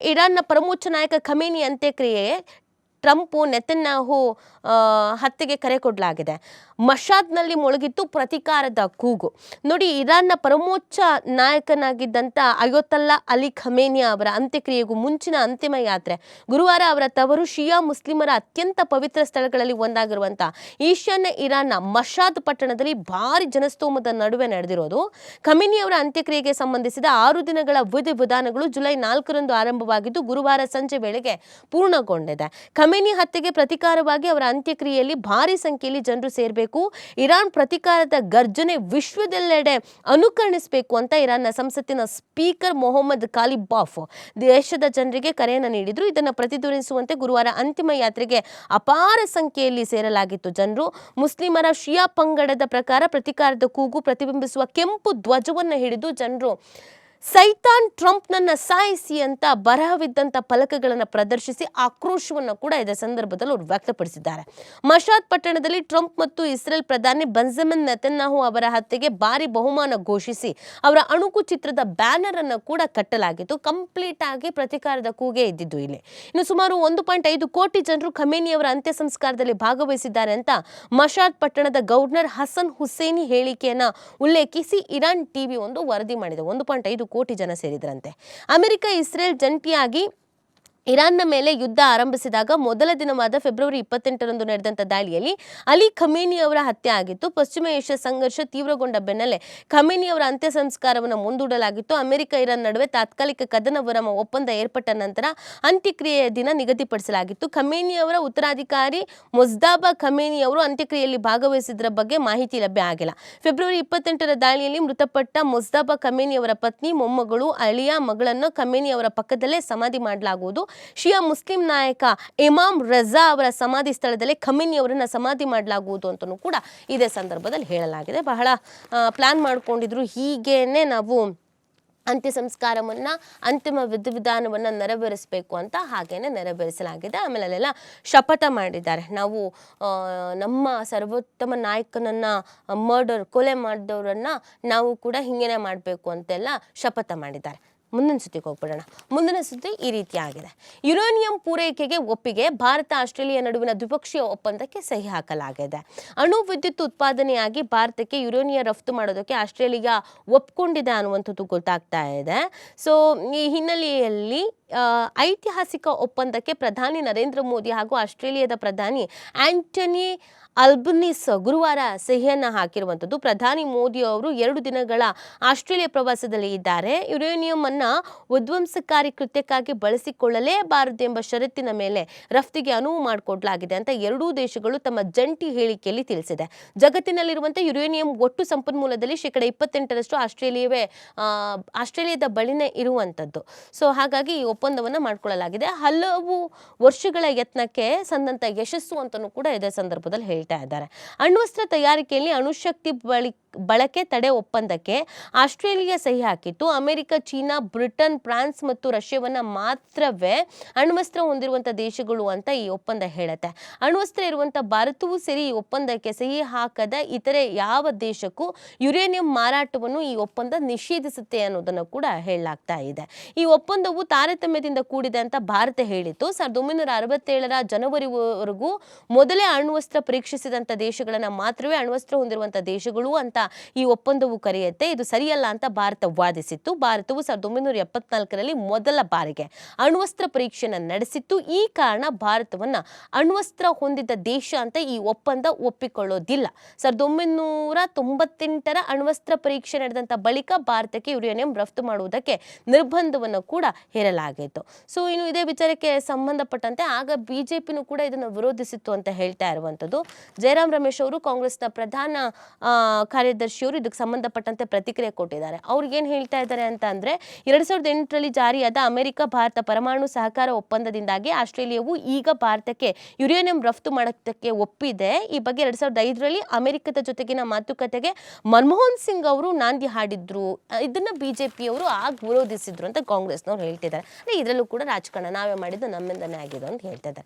ಇರಾನ್ನ ಪರಮೋಚ್ಚ ನಾಯಕ ಖಮೇನಿ ಅಂತ್ಯಕ್ರಿಯೆ ಟ್ರಂಪ್ ನೆತನ್ಯಾಹು ಹತ್ಯೆಗೆ ಕರೆ ಕೊಡಲಾಗಿದೆ. ಮಷಾದ್ನಲ್ಲಿ ಮುಳುಗಿತ್ತು ಪ್ರತಿಕಾರದ ಕೂಗು. ನೋಡಿ, ಇರಾನ್ನ ಪರಮೋಚ್ಚ ನಾಯಕನಾಗಿದ್ದಂಥ ಅಯೋತಲ್ಲಾ ಅಲಿ ಖಮೇನಿ ಅವರ ಅಂತ್ಯಕ್ರಿಯೆಗೂ ಮುಂಚಿನ ಅಂತಿಮ ಯಾತ್ರೆ ಗುರುವಾರ ಅವರ ತವರು ಶಿಯಾ ಮುಸ್ಲಿಮರ ಅತ್ಯಂತ ಪವಿತ್ರ ಸ್ಥಳಗಳಲ್ಲಿ ಒಂದಾಗಿರುವಂಥ ಈಶಾನ್ಯ ಇರಾನ್ನ ಮಷಾದ್ ಪಟ್ಟಣದಲ್ಲಿ ಭಾರಿ ಜನಸ್ತೋಮದ ನಡುವೆ ನಡೆದಿರೋದು. ಖಮೇನಿ ಅವರ ಅಂತ್ಯಕ್ರಿಯೆಗೆ ಸಂಬಂಧಿಸಿದ 6 ದಿನಗಳ ವಿಧಿವಿಧಾನಗಳು ಜುಲೈ 4ರಂದು ಆರಂಭವಾಗಿದ್ದು ಗುರುವಾರ ಸಂಜೆ ವೇಳೆಗೆ ಪೂರ್ಣಗೊಂಡಿದೆ. ಖಮೇನಿ ಹತ್ಯೆಗೆ ಪ್ರತಿಕಾರವಾಗಿ ಅವರ ಅಂತ್ಯಕ್ರಿಯೆಯಲ್ಲಿ ಭಾರಿ ಸಂಖ್ಯೆಯಲ್ಲಿ ಜನರು ಸೇರಬೇಕು, ಇರಾನ್ ಪ್ರತಿಕಾರದ ಗರ್ಜನೆ ವಿಶ್ವದೆಲ್ಲೆಡೆ ಅನುಕರಣಿಸಬೇಕು ಅಂತ ಇರಾನ್ನ ಸಂಸತ್ತಿನ ಸ್ಪೀಕರ್ ಮೊಹಮ್ಮದ್ ಖಾಲಿಬಾಫ್ ದೇಶದ ಜನರಿಗೆ ಕರೆಯನ್ನು ನೀಡಿದ್ರು. ಇದನ್ನು ಪ್ರತಿಧ್ವನಿಸುವಂತೆ ಗುರುವಾರ ಅಂತಿಮ ಯಾತ್ರೆಗೆ ಅಪಾರ ಸಂಖ್ಯೆಯಲ್ಲಿ ಸೇರಲಾಗಿತ್ತು. ಜನರು ಮುಸ್ಲಿಮರ ಶಿಯಾ ಪಂಗಡದ ಪ್ರಕಾರ ಪ್ರತಿಕಾರದ ಕೂಗು ಪ್ರತಿಬಿಂಬಿಸುವ ಕೆಂಪು ಧ್ವಜವನ್ನು ಹಿಡಿದು ಜನರು ಸೈತಾನ್ ಟ್ರಂಪ್ನನ್ನ ಸಾಯಿಸಿ ಅಂತ ಬರಹವಿದ್ದಂಥ ಫಲಕಗಳನ್ನು ಪ್ರದರ್ಶಿಸಿ ಆಕ್ರೋಶವನ್ನು ಕೂಡ ಇದೇ ಸಂದರ್ಭದಲ್ಲಿ ಅವರು ವ್ಯಕ್ತಪಡಿಸಿದ್ದಾರೆ. ಮಷಾದ್ ಪಟ್ಟಣದಲ್ಲಿ ಟ್ರಂಪ್ ಮತ್ತು ಇಸ್ರೇಲ್ ಪ್ರಧಾನಿ ಬೆಂಜಮಿನ್ ನೆತನ್ಯಾಹು ಅವರ ಹತ್ಯೆಗೆ ಭಾರಿ ಬಹುಮಾನ ಘೋಷಿಸಿ ಅವರ ಅಣುಕು ಚಿತ್ರದ ಬ್ಯಾನರ್ ಅನ್ನು ಕೂಡ ಕಟ್ಟಲಾಗಿತ್ತು. ಕಂಪ್ಲೀಟ್ ಆಗಿ ಪ್ರತಿಕಾರದ ಕೂಗೆ ಇದ್ದಿದ್ದು ಇಲ್ಲಿ. ಇನ್ನು ಸುಮಾರು 1.5 ಕೋಟಿ ಜನರು ಖಮೇನಿ ಅವರ ಅಂತ್ಯ ಸಂಸ್ಕಾರದಲ್ಲಿ ಭಾಗವಹಿಸಿದ್ದಾರೆ ಅಂತ ಮಷಾದ್ ಪಟ್ಟಣದ ಗವರ್ನರ್ ಹಸನ್ ಹುಸೇನಿ ಹೇಳಿಕೆಯನ್ನ ಉಲ್ಲೇಖಿಸಿ ಇರಾನ್ ಟಿವಿ ಒಂದು ವರದಿ ಮಾಡಿದೆ. 1.5 ಕೋಟಿ ಜನ ಸೇರಿದ್ರಂತೆ. ಅಮೆರಿಕ ಇಸ್ರೇಲ್ ಜಂಟಿಯಾಗಿ ಇರಾನ್ನ ಮೇಲೆ ಯುದ್ಧ ಆರಂಭಿಸಿದಾಗ ಮೊದಲ ದಿನವಾದ ಫೆಬ್ರವರಿ 28ರಂದು ನಡೆದಂಥ ದಾಳಿಯಲ್ಲಿ ಅಲಿ ಖಮೇನಿ ಅವರ ಹತ್ಯೆ ಆಗಿತ್ತು. ಪಶ್ಚಿಮ ಏಷ್ಯಾ ಸಂಘರ್ಷ ತೀವ್ರಗೊಂಡ ಬೆನ್ನಲ್ಲೇ ಖಮೇನಿ ಅವರ ಅಂತ್ಯ ಸಂಸ್ಕಾರವನ್ನು ಮುಂದೂಡಲಾಗಿತ್ತು. ಅಮೆರಿಕ ಇರಾನ್ ನಡುವೆ ತಾತ್ಕಾಲಿಕ ಕದನ ವಿರಾಮ ಒಪ್ಪಂದ ಏರ್ಪಟ್ಟ ನಂತರ ಅಂತ್ಯಕ್ರಿಯೆಯ ದಿನ ನಿಗದಿಪಡಿಸಲಾಗಿತ್ತು. ಖಮೇನಿ ಅವರ ಉತ್ತರಾಧಿಕಾರಿ ಮೊಜ್ತಬಾ ಖಮೇನಿ ಅವರು ಅಂತ್ಯಕ್ರಿಯೆಯಲ್ಲಿ ಭಾಗವಹಿಸಿದ್ರ ಬಗ್ಗೆ ಮಾಹಿತಿ ಲಭ್ಯ ಆಗಿಲ್ಲ. ಫೆಬ್ರವರಿ 28ರ ದಾಳಿಯಲ್ಲಿ ಮೃತಪಟ್ಟ ಮೊಜ್ತಬಾ ಖಮೇನಿ ಅವರ ಪತ್ನಿ, ಮೊಮ್ಮಗಳು, ಅಳಿಯ ಮಗಳನ್ನು ಖಮೇನಿ ಅವರ ಪಕ್ಕದಲ್ಲೇ ಸಮಾಧಿ ಮಾಡಲಾಗುವುದು. ಶಿಯಾ ಮುಸ್ಲಿಂ ನಾಯಕ ಇಮಾಮ್ ರಜಾ ಅವರ ಸಮಾಧಿ ಸ್ಥಳದಲ್ಲಿ ಖಮೇನಿ ಅವರನ್ನ ಸಮಾಧಿ ಮಾಡಲಾಗುವುದು ಅಂತಲೂ ಕೂಡ ಇದೇ ಸಂದರ್ಭದಲ್ಲಿ ಹೇಳಲಾಗಿದೆ. ಬಹಳ ಪ್ಲಾನ್ ಮಾಡ್ಕೊಂಡಿದ್ರು, ಹೀಗೇನೆ ನಾವು ಅಂತ್ಯ ಸಂಸ್ಕಾರವನ್ನು ಅಂತಿಮ ವಿಧಿವಿಧಾನವನ್ನು ನೆರವೇರಿಸಬೇಕು ಅಂತ. ಹಾಗೇನೆ ನೆರವೇರಿಸಲಾಗಿದೆ. ಆಮೇಲೆ ಅಲ್ಲೆಲ್ಲ ಶಪಥ ಮಾಡಿದ್ದಾರೆ, ನಾವು ನಮ್ಮ ಸರ್ವೋತ್ತಮ ನಾಯಕನನ್ನು ಕೊಲೆ ಮಾಡಿದವರನ್ನು ನಾವು ಕೂಡ ಹಿಂಗೇನೆ ಮಾಡಬೇಕು ಅಂತೆಲ್ಲ ಶಪಥ ಮಾಡಿದ್ದಾರೆ. ಮುಂದಿನ ಸುದ್ದಿಗೆ ಹೋಗ್ಬಿಡೋಣ. ಮುಂದಿನ ಸುದ್ದಿ ಈ ರೀತಿಯಾಗಿದೆ. ಯುರೇನಿಯಂ ಪೂರೈಕೆಗೆ ಒಪ್ಪಿಗೆ, ಭಾರತ ಆಸ್ಟ್ರೇಲಿಯಾ ನಡುವಿನ ದ್ವಿಪಕ್ಷೀಯ ಒಪ್ಪಂದಕ್ಕೆ ಸಹಿ ಹಾಕಲಾಗಿದೆ. ಅಣು ವಿದ್ಯುತ್ ಉತ್ಪಾದನೆಯಾಗಿ ಭಾರತಕ್ಕೆ ಯುರೇನಿಯಂ ರಫ್ತು ಮಾಡೋದಕ್ಕೆ ಆಸ್ಟ್ರೇಲಿಯಾ ಒಪ್ಕೊಂಡಿದೆ ಅನ್ನುವಂಥದ್ದು ಗೊತ್ತಾಗ್ತಾ ಇದೆ. ಸೊ ಈ ಹಿನ್ನೆಲೆಯಲ್ಲಿ ಐತಿಹಾಸಿಕ ಒಪ್ಪಂದಕ್ಕೆ ಪ್ರಧಾನಿ ನರೇಂದ್ರ ಮೋದಿ ಹಾಗೂ ಆಸ್ಟ್ರೇಲಿಯಾದ ಪ್ರಧಾನಿ ಆಂಟನಿ ಅಲ್ಬನೀಸ್ ಗುರುವಾರ ಸಹಿಯನ್ನು ಹಾಕಿರುವಂಥದ್ದು. ಪ್ರಧಾನಿ ಮೋದಿ ಅವರು 2 ದಿನಗಳ ಆಸ್ಟ್ರೇಲಿಯಾ ಪ್ರವಾಸದಲ್ಲಿ ಇದ್ದಾರೆ. ಯುರೇನಿಯಂ ಅನ್ನು ವಿಧ್ವಂಸಕಾರಿ ಕೃತ್ಯಕ್ಕಾಗಿ ಬಳಸಿಕೊಳ್ಳಲೇಬಾರದು ಎಂಬ ಷರತ್ತಿನ ಮೇಲೆ ರಫ್ತಿಗೆ ಅನುವು ಮಾಡಿಕೊಡಲಾಗಿದೆ ಅಂತ ಎರಡೂ ದೇಶಗಳು ತಮ್ಮ ಜಂಟಿ ಹೇಳಿಕೆಯಲ್ಲಿ ತಿಳಿಸಿದೆ. ಜಗತ್ತಿನಲ್ಲಿರುವಂಥ ಯುರೇನಿಯಂ ಒಟ್ಟು ಸಂಪನ್ಮೂಲದಲ್ಲಿ 28% ಆಸ್ಟ್ರೇಲಿಯಾದ ಬಳಿನೇ ಇರುವಂಥದ್ದು. ಸೊ ಹಾಗಾಗಿ ಈ ಒಪ್ಪಂದವನ್ನು ಮಾಡಿಕೊಳ್ಳಲಾಗಿದೆ. ಹಲವು ವರ್ಷಗಳ ಯತ್ನಕ್ಕೆ ಸಂದಂತ ಯಶಸ್ಸು ಅಂತಲೂ ಕೂಡ ಇದೇ ಸಂದರ್ಭದಲ್ಲಿ ಹೇಳ್ತಾ ಇದ್ದಾರೆ. ಅಣ್ವಸ್ತ್ರ ತಯಾರಿಕೆಯಲ್ಲಿ ಅಣುಶಕ್ತಿ ಬಳಕೆ ತಡೆ ಒಪ್ಪಂದಕ್ಕೆ ಆಸ್ಟ್ರೇಲಿಯಾ ಸಹಿ ಹಾಕಿತ್ತು. ಅಮೆರಿಕ, ಚೀನಾ, ಬ್ರಿಟನ್, ಫ್ರಾನ್ಸ್ ಮತ್ತು ರಷ್ಯಾವನ್ನ ಮಾತ್ರವೇ ಅಣ್ವಸ್ತ್ರ ಹೊಂದಿರುವಂಥ ದೇಶಗಳು ಅಂತ ಈ ಒಪ್ಪಂದ ಹೇಳುತ್ತೆ. ಅಣ್ವಸ್ತ್ರ ಇರುವಂಥ ಭಾರತವೂ ಸೇರಿ ಈ ಒಪ್ಪಂದಕ್ಕೆ ಸಹಿ ಹಾಕದ ಇತರೆ ಯಾವ ದೇಶಕ್ಕೂ ಯುರೇನಿಯಂ ಮಾರಾಟವನ್ನು ಈ ಒಪ್ಪಂದ ನಿಷೇಧಿಸುತ್ತೆ ಅನ್ನೋದನ್ನು ಕೂಡ ಹೇಳಲಾಗ್ತಾ ಇದೆ. ಈ ಒಪ್ಪಂದವು ತಾರತಮ್ಯದಿಂದ ಕೂಡಿದೆ ಅಂತ ಭಾರತ ಹೇಳಿತ್ತು. 1967ರ ಜನವರಿವರೆಗೂ ಮೊದಲೇ ಅಣ್ವಸ್ತ್ರ ಪರೀಕ್ಷಿಸಿದಂಥ ದೇಶಗಳನ್ನ ಮಾತ್ರವೇ ಅಣ್ವಸ್ತ್ರ ಹೊಂದಿರುವಂಥ ದೇಶಗಳು ಅಂತ ಈ ಒಪ್ಪಂದವು ಕರೆಯುತ್ತೆ. ಇದು ಸರಿಯಲ್ಲ ಅಂತ ಭಾರತ ವಾದಿಸಿತ್ತು. ಭಾರತವು 1974ರಲ್ಲಿ ಮೊದಲ ಬಾರಿಗೆ ಅಣ್ವಸ್ತ್ರ ಪರೀಕ್ಷೆಯನ್ನು ನಡೆಸಿತ್ತು. ಈ ಕಾರಣ ಭಾರತವನ್ನ ಅಣ್ವಸ್ತ್ರ ಹೊಂದಿದ ದೇಶ ಅಂತ ಈ ಒಪ್ಪಂದ ಒಪ್ಪಿಕೊಳ್ಳೋದಿಲ್ಲ. 1998ರ ಅಣ್ವಸ್ತ್ರ ಪರೀಕ್ಷೆ ನಡೆದಂಥ ಬಳಿಕ ಭಾರತಕ್ಕೆ ಯುರೇನಿಯಂ ರಫ್ತು ಮಾಡುವುದಕ್ಕೆ ನಿರ್ಬಂಧವನ್ನು ಕೂಡ ಹೇರಲಾಗಿತ್ತು. ಸೊ ಇನ್ನು ಇದೇ ವಿಚಾರಕ್ಕೆ ಸಂಬಂಧಪಟ್ಟಂತೆ ಆಗ ಬಿಜೆಪಿನೂ ಕೂಡ ಇದನ್ನು ವಿರೋಧಿಸಿತ್ತು ಅಂತ ಹೇಳ್ತಾ ಇರುವಂಥದ್ದು. ಜಯರಾಮ್ ರಮೇಶ್ ಅವರು, ಕಾಂಗ್ರೆಸ್ನ ಪ್ರಧಾನ ಕಾರ್ಯದರ್ಶಿಯವರು ಇದಕ್ಕೆ ಸಂಬಂಧಪಟ್ಟಂತೆ ಪ್ರತಿಕ್ರಿಯೆ ಕೊಟ್ಟಿದ್ದಾರೆ. ಅವ್ರಿಗೆ ಏನು ಹೇಳ್ತಾ ಇದ್ದಾರೆ ಅಂತ ಅಂದರೆ, 2008ರಲ್ಲಿ ಜಾರಿಯಾದ ಅಮೆರಿಕ ಭಾರತ ಪರಮಾಣು ಸಹಕಾರ ಒಪ್ಪಂದದಿಂದಾಗಿ ಆಸ್ಟ್ರೇಲಿಯಾವು ಈಗ ಭಾರತಕ್ಕೆ ಯುರೇನಿಯಂ ರಫ್ತು ಮಾಡೋದಕ್ಕೆ ಒಪ್ಪಿದೆ. ಈ ಬಗ್ಗೆ 2005ರಲ್ಲಿ ಅಮೆರಿಕದ ಜೊತೆಗಿನ ಮಾತುಕತೆಗೆ ಮನಮೋಹನ್ ಸಿಂಗ್ ಅವರು ನಾಂದಿ ಹಾಡಿದ್ರು. ಇದನ್ನ ಬಿಜೆಪಿಯವರು ಆಗ ವಿರೋಧಿಸಿದ್ರು ಅಂತ ಕಾಂಗ್ರೆಸ್ನವ್ರು ಹೇಳ್ತಿದ್ದಾರೆ. ಇದರಲ್ಲೂ ಕೂಡ ರಾಜಕಾರಣ ನಾವೇ ಮಾಡಿದ್ದು ನಮ್ಮಿಂದನೇ ಆಗಿದೆ ಅಂತ ಹೇಳ್ತಾ ಇದ್ದಾರೆ.